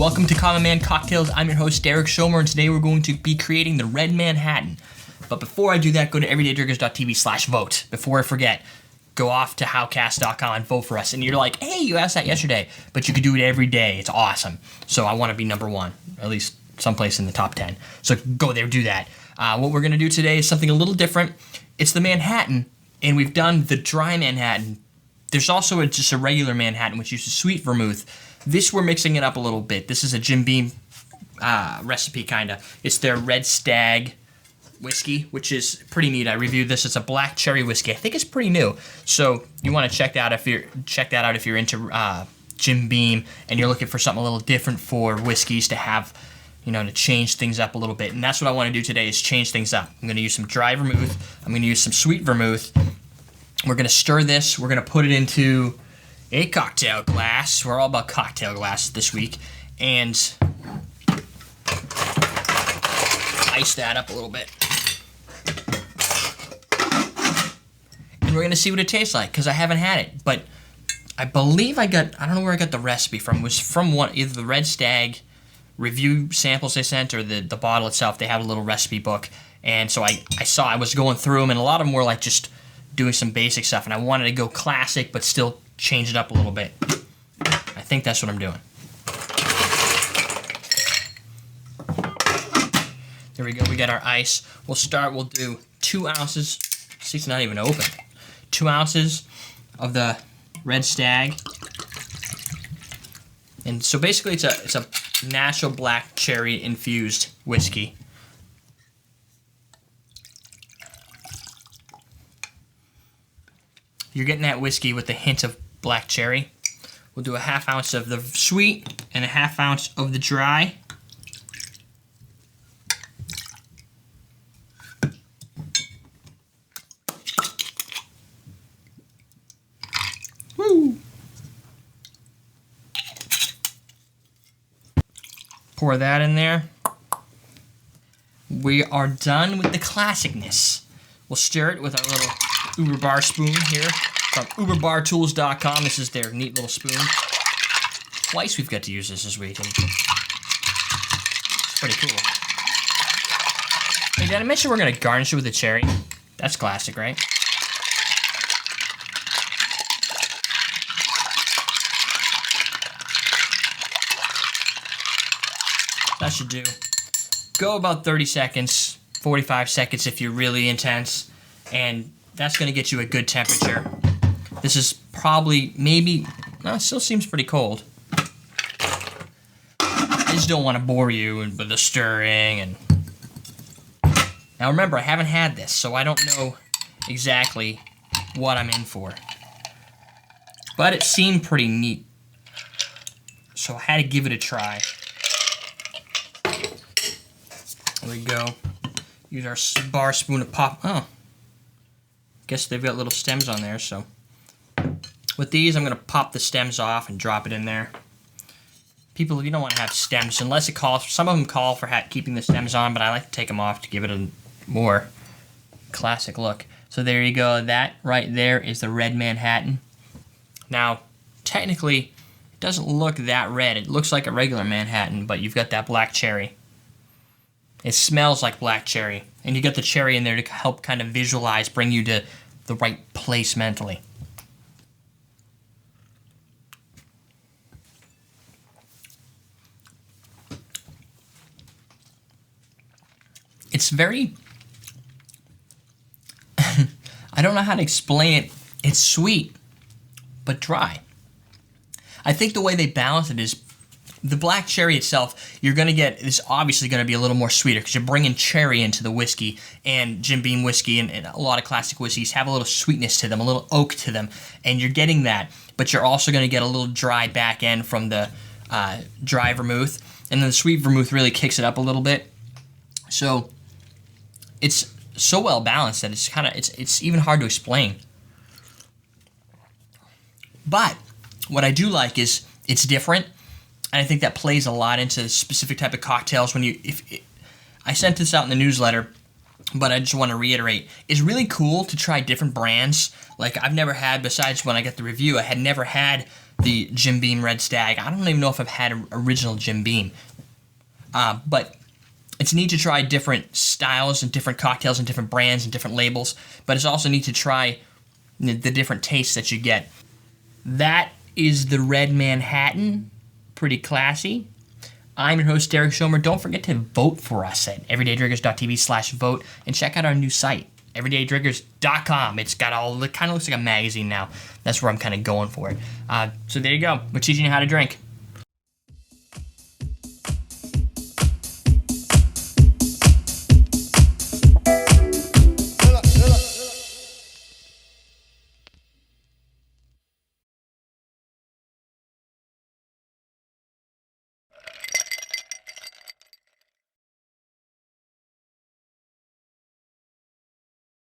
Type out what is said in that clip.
Welcome to Common Man Cocktails. I'm your host, Derek Schomer, and today we're going to be creating the Red Manhattan. But before I do that, go to everydaydrinkers.tv/vote. Before I forget, go off to howcast.com and vote for us. And you're like, hey, you asked that yesterday, but you could do it every day. It's awesome. So I want to be number one, at least someplace in the top 10. So go there, do that. What we're going to do today is something a little different. It's the Manhattan, and we've done the dry Manhattan. There's also just a regular Manhattan, which uses sweet vermouth. This, we're mixing it up a little bit. This is a Jim Beam recipe, kind of. It's their Red Stag whiskey, which is pretty neat. I reviewed this. It's a black cherry whiskey. I think it's pretty new. So you want to check that out if you're into Jim Beam and you're looking for something a little different for whiskeys to have, to change things up a little bit. And that's what I want to do today, is change things up. I'm going to use some dry vermouth. I'm going to use some sweet vermouth. We're going to stir this. We're going to put it into a cocktail glass. We're all about cocktail glasses this week. And ice that up a little bit. And we're going to see what it tastes like, because I haven't had it. But I believe I don't know where I got the recipe from. It was from either the Red Stag review samples they sent or the bottle itself. They have a little recipe book. And so I was going through them, and a lot of them were like just doing some basic stuff. And I wanted to go classic, but still change it up a little bit. I think that's what I'm doing. There we go. We got our ice. We'll do 2 ounces. See, it's not even open. 2 ounces of the Red Stag. And so basically it's a natural black cherry infused whiskey. You're getting that whiskey with a hint of black cherry. We'll do a 1/2 ounce of the sweet and a 1/2 ounce of the dry. Woo! Pour that in there. We are done with the classicness. We'll stir it with our little Uber Bar spoon here from uberbartools.com. This is their neat little spoon. Twice we've got to use this week, and it's pretty cool. Hey, did I mention we're going to garnish it with a cherry? That's classic, right? That should do. Go about 30 seconds, 45 seconds if you're really intense, and that's going to get you a good temperature. This is probably, it still seems pretty cold. I just don't want to bore you with the stirring. And now remember, I haven't had this, so I don't know exactly what I'm in for. But it seemed pretty neat, so I had to give it a try. There we go. Use our bar spoon to pop. Oh. Guess they've got little stems on there, so. With these, I'm going to pop the stems off and drop it in there. People, you don't want to have stems unless it calls. Some of them call for keeping the stems on, but I like to take them off to give it a more classic look. So there you go. That right there is the Red Manhattan. Now, technically, it doesn't look that red. It looks like a regular Manhattan, but you've got that black cherry. It smells like black cherry, and you got the cherry in there to help kind of visualize, bring you to the right place mentally. It's very, I don't know how to explain it. It's sweet, but dry. I think the way they balance it is the black cherry itself, you're going to get, is obviously going to be a little more sweeter because you're bringing cherry into the whiskey, and Jim Beam whiskey and a lot of classic whiskeys have a little sweetness to them, a little oak to them, and you're getting that, but you're also going to get a little dry back end from the dry vermouth, and then the sweet vermouth really kicks it up a little bit. So it's so well balanced that it's even hard to explain. But what I do like is it's different. And I think that plays a lot into specific type of cocktails. I sent this out in the newsletter but I just want to reiterate, it's really cool to try different brands. Like, I've never had, besides when I got the review, I had never had the Jim Beam Red Stag. I don't even know if I've had an original Jim Beam. But it's neat to try different styles and different cocktails and different brands and different labels, but it's also neat to try the different tastes that you get. That is the Red Manhattan. Pretty classy. I'm your host, Derek Schomer. Don't forget to vote for us at everydaydrinkers.tv/vote and check out our new site, everydaydrinkers.com. It's got all, it kind of looks like a magazine now. That's where I'm kind of going for it. So there you go. We're teaching you how to drink.